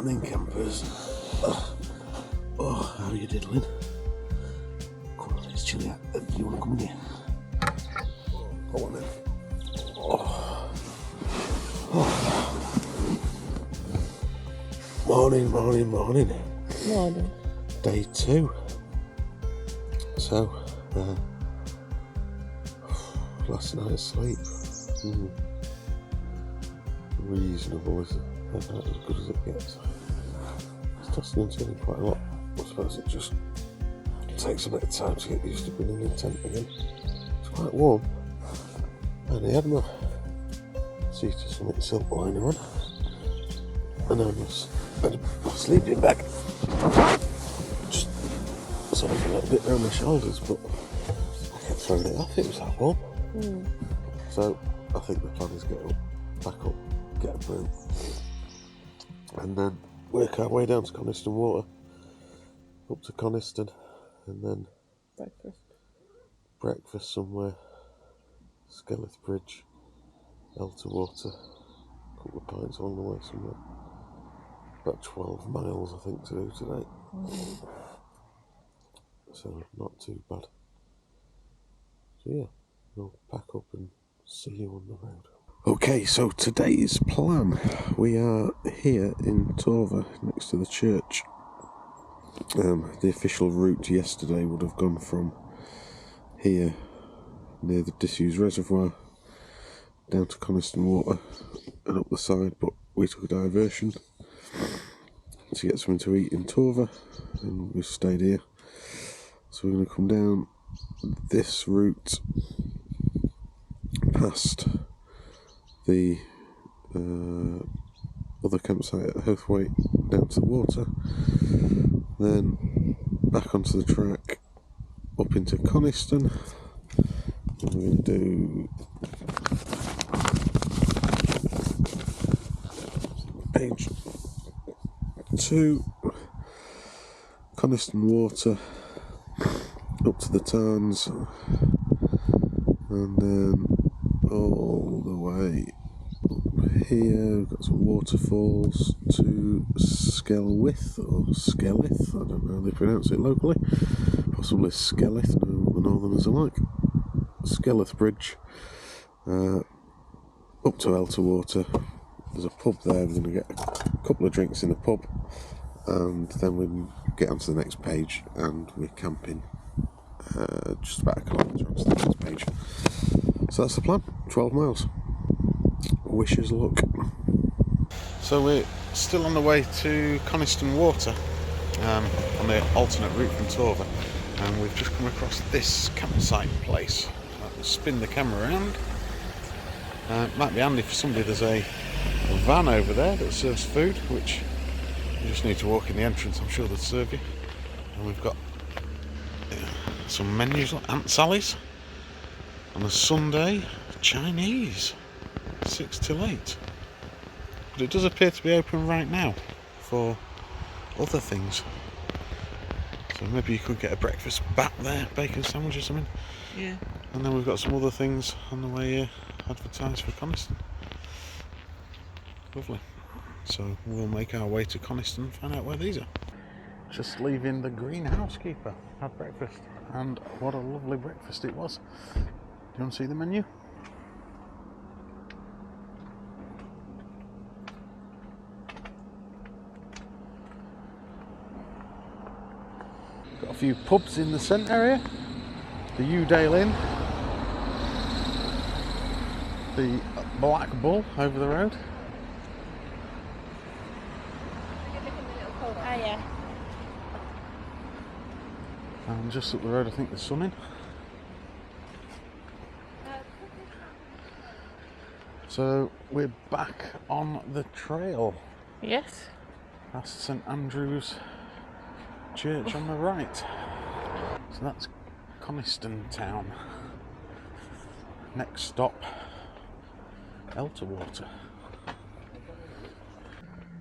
Morning, campers. Oh, how are you diddling? Come on, it's chilly out. Do you want to come in here? Go on then. Morning. Morning. Day 2. So, last night's sleep. Reasonable, is it? Not as good as it gets. It's tossing and turning quite a lot. I suppose it just takes a bit of time to get used to being in the tent again. It's quite warm. And I had my seat or something silk liner on. And I was had a sleeping bag. Just sort of a little bit around my shoulders, but I kept throwing it off, it was that warm. So I think the plan is get back up, get a broom, and then work our way down to Coniston Water, up to Coniston, and then breakfast somewhere, Skeleth Bridge, Elterwater, a couple of pints along the way somewhere. About 12 miles I think to do today. So not too bad. So yeah, we'll pack up and see you on the road. Okay, so today's plan. We are here in Torver, next to the church. The official route yesterday would have gone from here, near the disused reservoir, down to Coniston Water and up the side, but we took a diversion to get something to eat in Torver, and we've stayed here. So we're going to come down this route past the other campsite at Hothwaite, down to the water, then back onto the track up into Coniston. And we're going to do page 2, Coniston Water, up to the Tarns, and then all the way up here. We've got some waterfalls to Skelwith, or Skeleth, I don't know how they pronounce it locally, possibly Skeleth, no, the northerners are like. Skeleth Bridge, up to Elterwater. There's a pub there, we're going to get a couple of drinks in the pub, and then we get onto the next page, and we're camping just about a kilometre onto the next page. So that's the plan, 12 miles. Wish us luck. So we're still on the way to Coniston Water, on the alternate route from Torver, and we've just come across this campsite place. I'll spin the camera around. Might be handy for somebody. There's a van over there that serves food, which you just need to walk in the entrance, I'm sure they'll serve you. And we've got some menus like Aunt Sally's on a Sunday, Chinese, 6 till 8. But it does appear to be open right now for other things. So maybe you could get a breakfast back there, bacon sandwich or something. Yeah. And then we've got some other things on the way here, advertised for Coniston. Lovely. So we'll make our way to Coniston and find out where these are. Just leaving the green housekeeper, had breakfast, and what a lovely breakfast it was. Do you want to see the menu? Got a few pubs in the centre area. The Udale Inn, the Black Bull over the road. And just up the road, I think the Sun Inn. So we're back on the trail. Yes. Past St Andrew's Church on the right. So that's Coniston town. Next stop, Elterwater.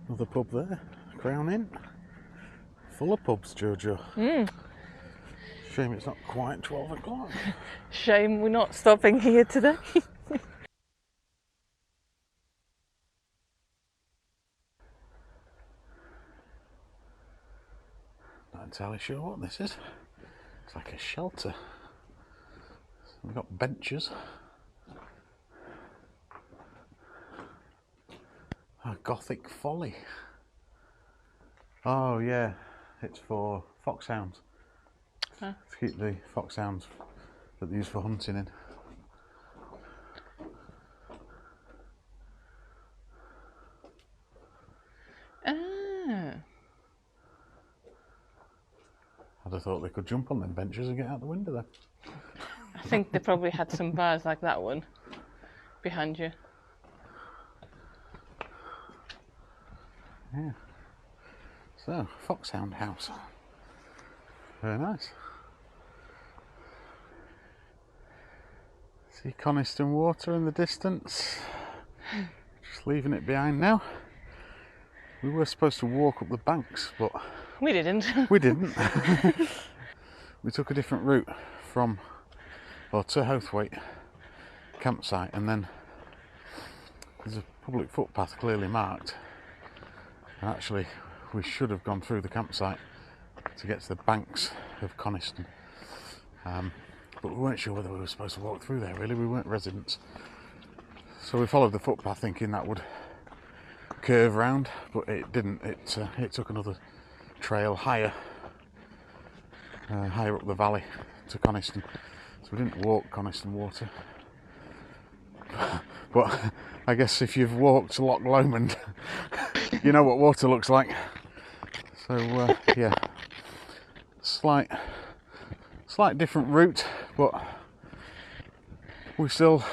Another pub there, Crown Inn. Full of pubs, Jojo. Shame it's not quite 12 o'clock. Shame we're not stopping here today. not entirely sure what this is. It's like a shelter. We've got benches. Oh, Gothic Folly. Oh yeah, it's for foxhounds. Huh. To keep the foxhounds that they use for hunting in. Ah. I'd have thought they could jump on them benches and get out the window then. I think they probably had some bars like that one behind you. Yeah. So, Foxhound House. Very nice. See Coniston Water in the distance. Just leaving it behind now. We were supposed to walk up the banks, but We didn't. we didn't. We took a different route from, or to Howthwaite campsite, and then there's a public footpath clearly marked. And actually, we should have gone through the campsite to get to the banks of Coniston. But we weren't sure whether we were supposed to walk through there, really. We weren't residents. So we followed the footpath thinking that would curve round, but it didn't. It took another trail higher up the valley to Coniston. So we didn't walk Coniston Water. But I guess if you've walked Loch Lomond, you know what water looks like. So yeah, slight different route, but we're still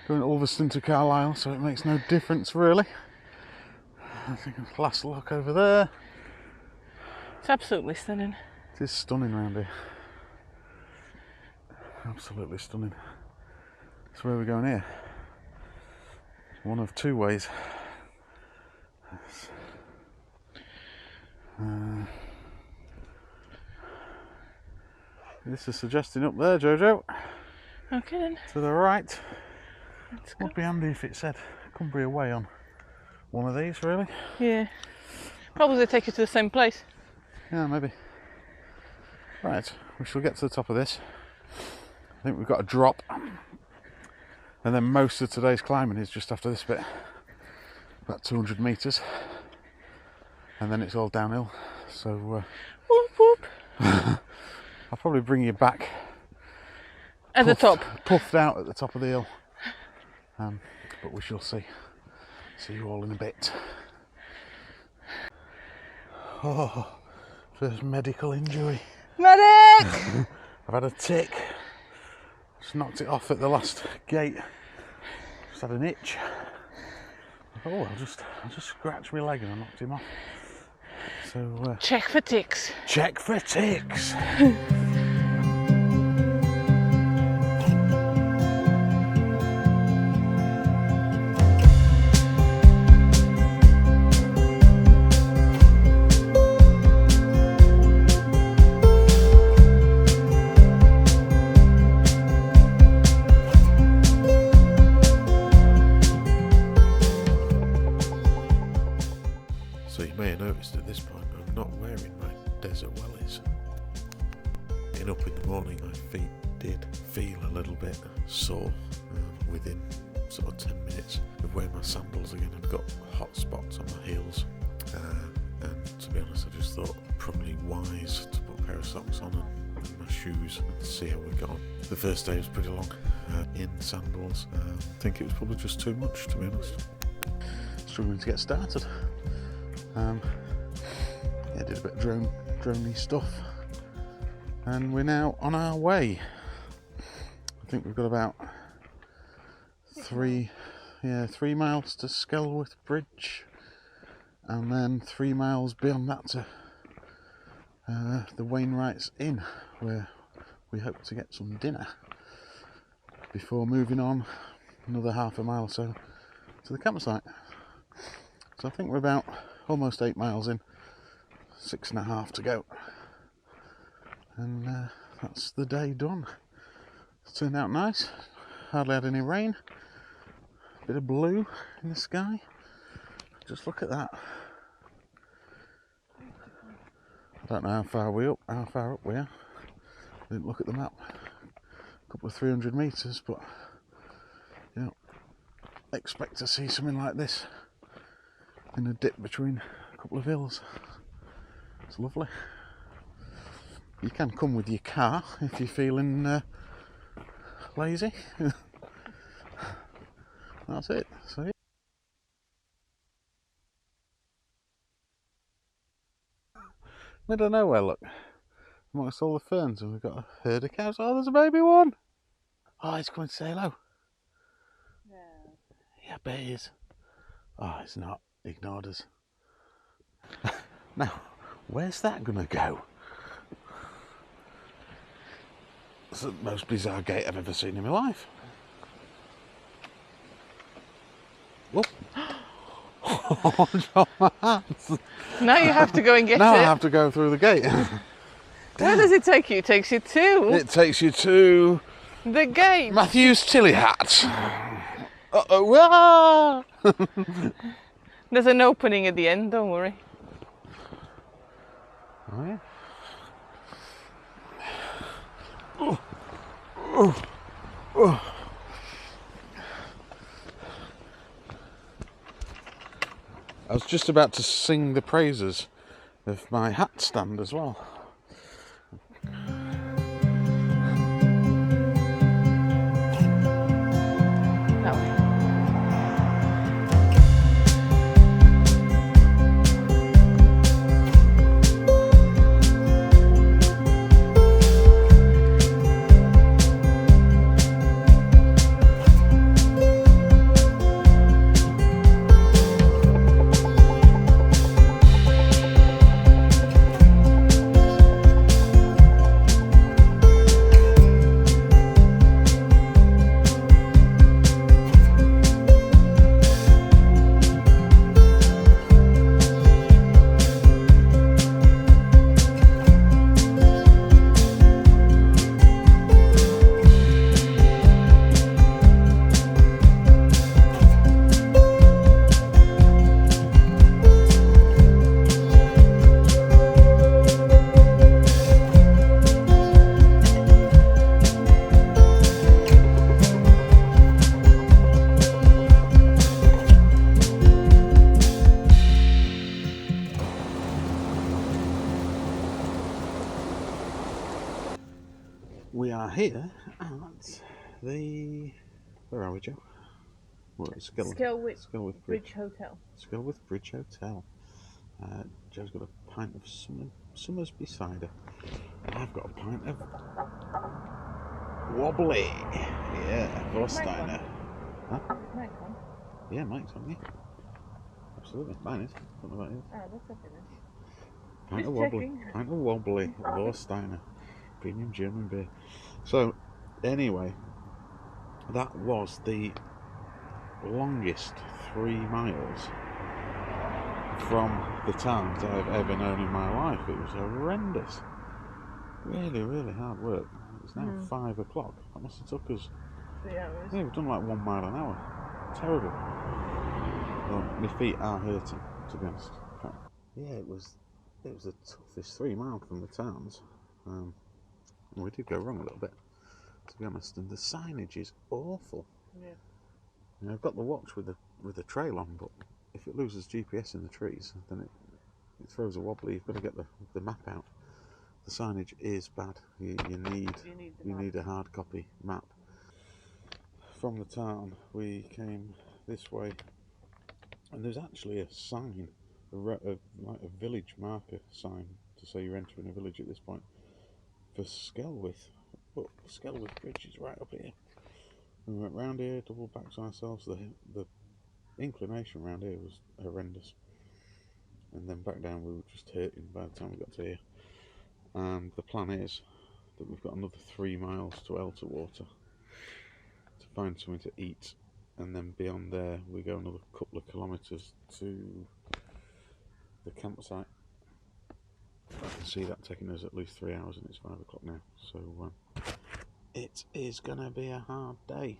going Ulverston to Carlisle, so it makes no difference really. I think last look over there. It's absolutely stunning. It is stunning round here. Absolutely stunning. So where are we going here? One of two ways. This is suggesting up there, Jojo. Okay then. To the right. Let's go. Would be handy if it said Cumbria Way on one of these, really. Yeah. Probably take you to the same place. Yeah, maybe. Right, we shall get to the top of this. I think we've got a drop. And then most of today's climbing is just after this bit. About 200 metres. And then it's all downhill. So Whoop whoop. I'll probably bring you back At the top. puffed out at the top of the hill. But we shall see. See you all in a bit. Oh, first medical injury. Medic! I've had a tick. Just knocked it off at the last gate. Just had an itch. Oh, I'll just scratch my leg and I knocked him off. So Check for ticks. check for ticks. So you may have noticed at this point I'm not wearing my desert wellies. Getting up in the morning, my feet did feel a little bit sore within sort of 10 minutes of wearing my sandals again. I'd got hot spots on my heels, and to be honest I just thought probably wise to put a pair of socks on and my shoes and see how we got on. The first day was pretty long in sandals. I think it was probably just too much, to be honest. Struggling to get started. Yeah, did a bit of drone-y stuff, and we're now on our way. I think we've got about 3 miles to Skelworth Bridge, and then 3 miles beyond that to the Wainwright's Inn, where we hope to get some dinner before moving on another half a mile or so to the campsite. So I think we're about almost 8 miles in, 6.5 to go, and that's the day done. It's turned out nice, hardly had any rain, a bit of blue in the sky. Just look at that. I don't know how far up we are. I didn't look at the map. A couple of 300 metres, but you know, expect to see something like this in a dip between a couple of hills. It's lovely. You can come with your car if you're feeling lazy. That's it. So, yeah. Middle of nowhere, look. Amongst all the ferns, and we've got a herd of cows. Oh, there's a baby one. Oh, he's coming to say hello. Yeah, I bet he is. Oh, it's not. He ignored us. Now, where's that going to go? It's the most bizarre gate I've ever seen in my life. Whoop. Oh, John, my hands. Now you have to go and get Now it. I have to go through the gate. Where does it take you? It takes you to It takes you to the gate. Matthew's Tilly Hat. Uh-oh. There's an opening at the end, don't worry. Oh, yeah. I was just about to sing the praises of my hat stand as well. That way. We are here at the... Where are we, Joe? What, Skelwith Skelwith Bridge Hotel. Skelwith Bridge Hotel. Joe's got a pint of Summersby cider. I've got a pint of wobbly. Yeah, Vorsteiner. Huh? Mike's on. Yeah, Mike's on, yeah. Absolutely. Mine is. Don't know about yours. Oh, that's okay then. Pint of Just wobbly. checking. Pint of wobbly. Vorsteiner. Premium German beer. So, anyway, that was the longest 3 miles from the town that I've ever known in my life. It was horrendous. Really, really hard work. It's now 5 o'clock. That must have took us... 3 hours. Yeah, we've done like 1 mile an hour. Terrible. Well, my feet are hurting, to be honest. Yeah, it was the toughest 3 miles from the towns. We did go wrong a little bit, to be honest, and the signage is awful. Yeah. You know, I've got the watch with the trail on, but if it loses GPS in the trees, then it throws a wobbly. You've got to get the map out. The signage is bad. You need a hard copy map. From the town, we came this way, and there's actually a sign, like a village marker sign to say you're entering a village at this point. For Skelwith, but Skelwith Bridge is right up here. We went round here, double backed on ourselves. The inclination round here was horrendous, and then back down we were just hurting by the time we got to here. And the plan is that we've got another 3 miles to Elterwater to find something to eat, and then beyond there we go another couple of kilometres to the campsite. I can see that taking us at least 3 hours, and it's 5 o'clock now, so it is gonna be a hard day.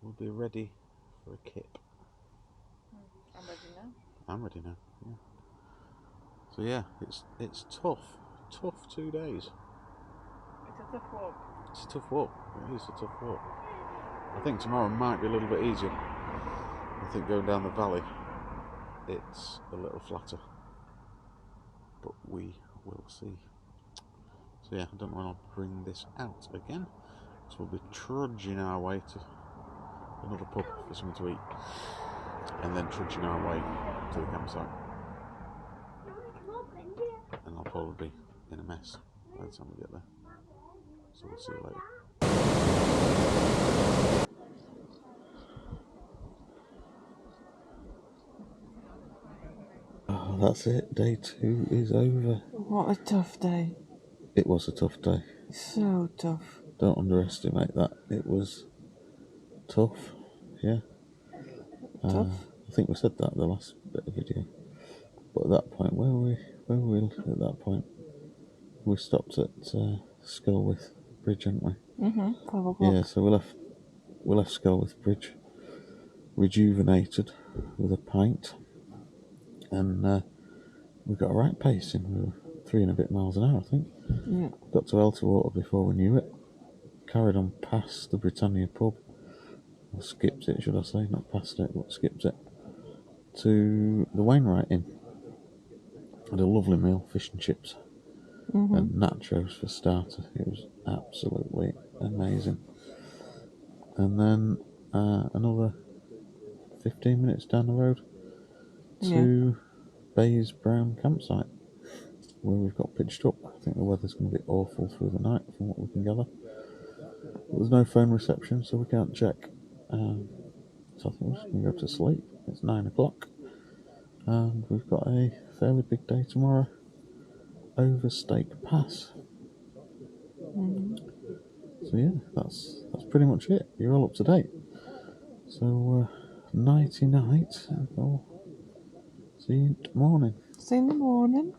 We'll be ready for a kip. I'm ready now. I'm ready now, yeah. So yeah, it's tough 2 days. It's a tough walk. It's a tough walk. It is a tough walk. I think tomorrow might be a little bit easier. I think going down the valley, it's a little flatter. But we will see. So yeah, I don't know when I'll bring this out again. So we'll be trudging our way to another pub for something to eat. And then trudging our way to the campsite. And I'll probably be in a mess by the time we get there. So we'll see you later. Oh, that's it. Day 2 is over. What a tough day. It was a tough day. So tough. Don't underestimate that. It was tough. Yeah. Tough? I think we said that in the last bit of video. But at that point, where were we at that point? We stopped at Sculwith Bridge, hadn't we? 12 o'clock. Yeah, so we left Sculwith Bridge rejuvenated with a pint, and we got a right pace in. We were 3 and a bit miles an hour, I think. Yeah. Got to Elterwater before we knew it. Carried on past the Britannia pub. Or skipped it, should I say? Not past it, but skipped it. To the Wainwright Inn. Had a lovely meal, fish and chips. And nachos for starter. It was absolutely amazing. And then another 15 minutes down the road to Bayes Brown campsite, where we've got pitched up. I think the weather's going to be awful through the night from what we can gather. But there's no phone reception, so we can't check. So I think we're just going to go to sleep. It's 9 o'clock. And we've got a fairly big day tomorrow. Over Stake Pass. So yeah, that's pretty much it. You're all up to date. So nighty night. And I'll see you in the morning. See you in the morning.